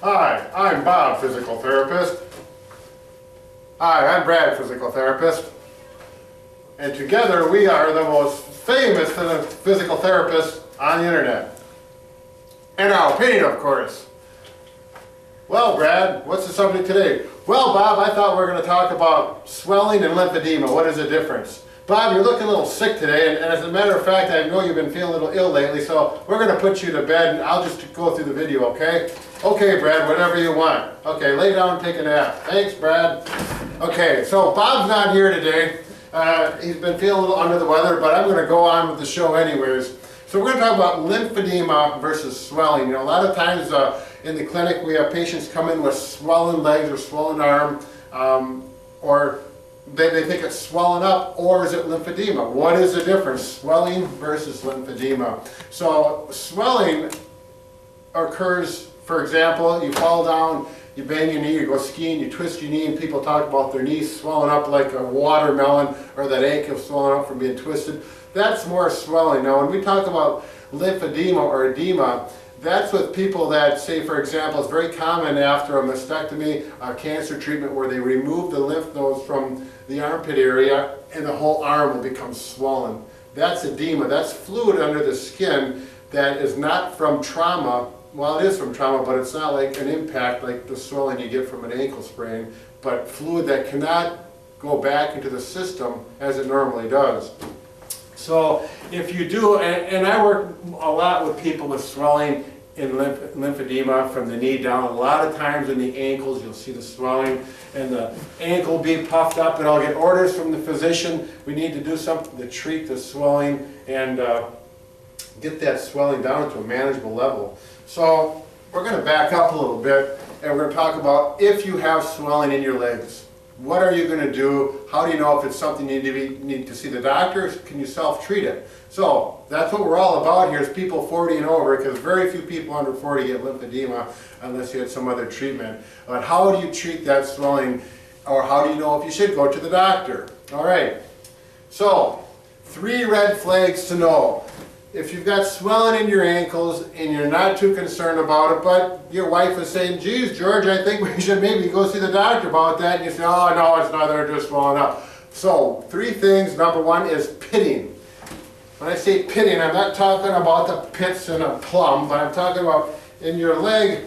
Hi, I'm Bob, physical therapist. Hi, I'm Brad, physical therapist. And together we are the most famous physical therapists on the internet. In our opinion, of course. Well, Brad, what's the subject today? Well, Bob, I thought we were going to talk about swelling and lymphedema. What is the difference? Bob, you're looking a little sick today, and as a matter of fact, I know you've been feeling a little ill lately, so we're going to put you to bed, and I'll just go through the video, okay? Okay, Brad, whatever you want. Okay, lay down and take a nap. Thanks, Brad. Okay, so Bob's not here today. He's been feeling a little under the weather, but I'm going to go on with the show anyways. So we're going to talk about lymphedema versus swelling. You know, a lot of times in the clinic we have patients come in with swollen legs or swollen arm, or they think it's swelling up, or is it lymphedema? What is the difference? Swelling versus lymphedema. So swelling occurs, for example, you fall down, you bang your knee, you go skiing, you twist your knee, and people talk about their knees swelling up like a watermelon, or that ankle swelling up from being twisted. That's more swelling. Now, when we talk about lymphedema or edema, that's with people that, say, for example, it's very common after a mastectomy, a cancer treatment, where they remove the lymph nodes from the armpit area and the whole arm will become swollen. That's edema. That's fluid under the skin that is not from trauma. Well, it is from trauma, but it's not like an impact like the swelling you get from an ankle sprain, but fluid that cannot go back into the system as it normally does. So if you do, and I work a lot with people with swelling in lymphedema from the knee down. A lot of times in the ankles you'll see the swelling and the ankle be puffed up, and I'll get orders from the physician. We need to do something to treat the swelling and get that swelling down to a manageable level. So we're going to back up a little bit and we're going to talk about if you have swelling in your legs. What are you going to do? How do you know if it's something you need to see the doctor? Can you self-treat it? So that's what we're all about here, is people 40 and over, because very few people under 40 get lymphedema unless you had some other treatment. But how do you treat that swelling, or how do you know if you should go to the doctor? All right, so 3 red flags to know. If you've got swelling in your ankles and you're not too concerned about it, but your wife is saying, geez, George, I think we should maybe go see the doctor about that, and you say, oh, no, it's not, they're just swelling up. So 3 things. Number 1 is pitting. When I say pitting, I'm not talking about the pits in a plum, but I'm talking about in your leg.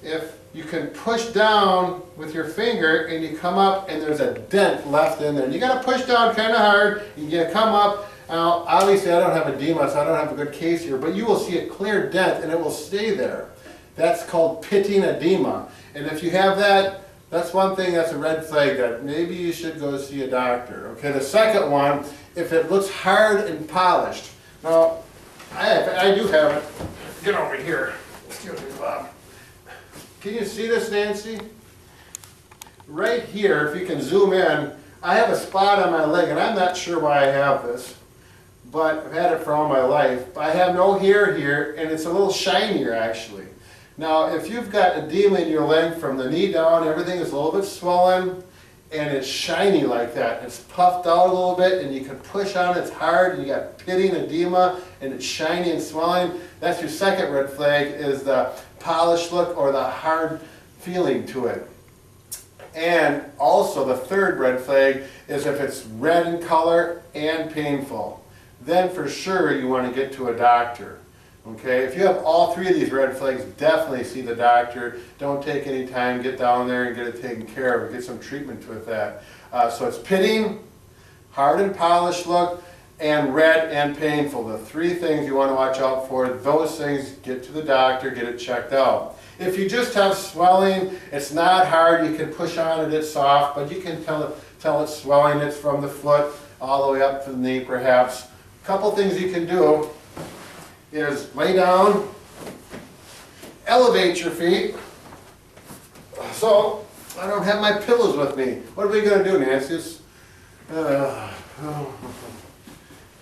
If you can push down with your finger and you come up and there's a dent left in there, and you got to push down kind of hard, you got to come up. Now, obviously I don't have edema, so I don't have a good case here, but you will see a clear dent and it will stay there. That's called pitting edema. And if you have that, that's one thing that's a red flag that maybe you should go see a doctor. Okay, the second one, if it looks hard and polished. Now, I do have it. Get over here. Excuse me, Bob. Can you see this, Nancy? Right here, if you can zoom in, I have a spot on my leg, and I'm not sure why I have this, but I've had it for all my life. I have no hair here, and it's a little shinier, actually. Now, if you've got edema in your leg from the knee down, everything is a little bit swollen, and it's shiny like that. It's puffed out a little bit, and you can push on it, it's hard, and you got pitting edema, and it's shiny and swelling. That's your second red flag, is the polished look or the hard feeling to it. And also the third red flag is if it's red in color and painful. Then for sure you want to get to a doctor. Okay, if you have all 3 of these red flags, definitely see the doctor. Don't take any time, get down there and get it taken care of, get some treatment with that. So it's pitting, hard and polished look, and red and painful. The 3 things you want to watch out for. Those things, get to the doctor, get it checked out. If you just have swelling, it's not hard, you can push on it, it's soft, but you can tell it's swelling. It's from the foot all the way up to the knee perhaps. A couple things you can do is lay down, elevate your feet. So, I don't have my pillows with me. What are we going to do, Nancy?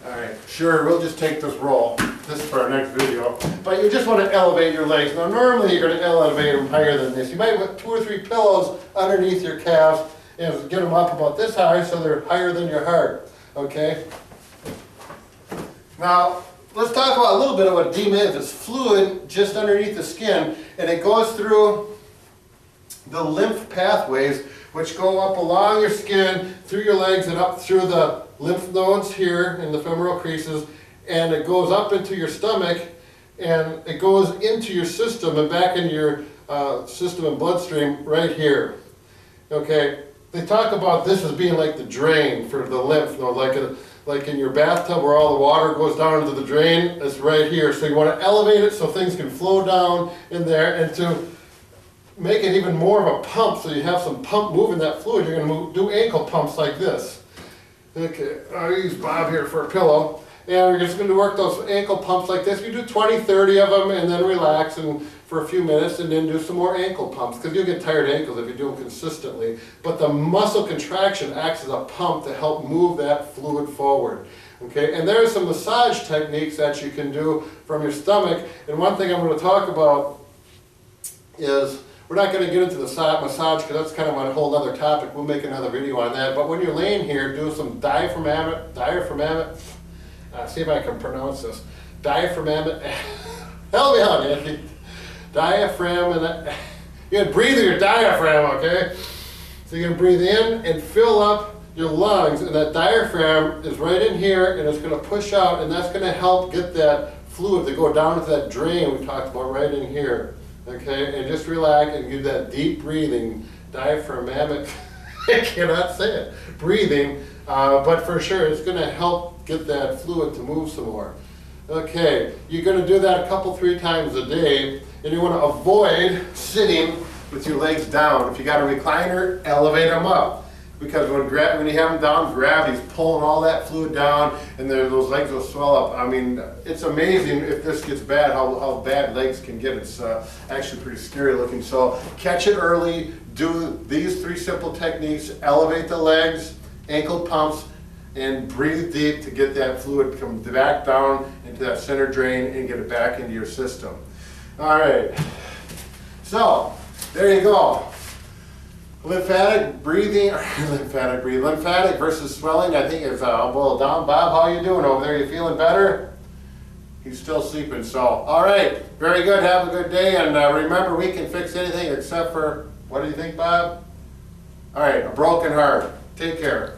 Alright, sure, we'll just take this roll. This is for our next video. But you just want to elevate your legs. Now normally you're going to elevate them higher than this. You might put 2 or 3 pillows underneath your calves and get them up about this high so they're higher than your heart. Okay? Now, let's talk about a little bit of what edema is. It's fluid just underneath the skin, and it goes through the lymph pathways, which go up along your skin, through your legs, and up through the lymph nodes here in the femoral creases, and it goes up into your stomach, and it goes into your system and back into your system and bloodstream right here. Okay, they talk about this as being like the drain for the lymph node, like in your bathtub where all the water goes down into the drain. It's right here. So you want to elevate it so things can flow down in there, and to make it even more of a pump, so you have some pump moving that fluid, you're going to do ankle pumps like this. Okay, I'll use Bob here for a pillow. And we're just going to work those ankle pumps like this. You do 20, 30 of them, and then relax for a few minutes, and then do some more ankle pumps, because you'll get tired ankles if you do them consistently. But the muscle contraction acts as a pump to help move that fluid forward. Okay, and there are some massage techniques that you can do from your stomach. And one thing I'm going to talk about is, we're not going to get into the massage because that's kind of a whole other topic. We'll make another video on that. But when you're laying here, do some diaphragmatic, see if I can pronounce this. Diaphragmatic, help me out, Andy. Diaphragmatic, you're going to breathe in your diaphragm, okay? So you're going to breathe in and fill up your lungs, and that diaphragm is right in here, and it's going to push out, and that's going to help get that fluid to go down into that drain we talked about right in here. Okay, and just relax and give that deep breathing, diaphragmatic, I cannot say it, breathing, but for sure it's going to help get that fluid to move some more. Okay, you're going to do that a couple, 3 times a day, and you want to avoid sitting with your legs down. If you got a recliner, elevate them up. Because when you have them down, gravity's pulling all that fluid down, and those legs will swell up. I mean, it's amazing if this gets bad, how bad legs can get. It's actually pretty scary looking. So catch it early, do these 3 simple techniques, elevate the legs, ankle pumps, and breathe deep to get that fluid come back down into that center drain and get it back into your system. All right, so there you go. Lymphatic breathing versus swelling, I think is boiled down. Bob, how you doing over there? You feeling better? He's still sleeping, so. All right, very good, have a good day, and remember, we can fix anything except for, what do you think, Bob? All right, a broken heart. Take care.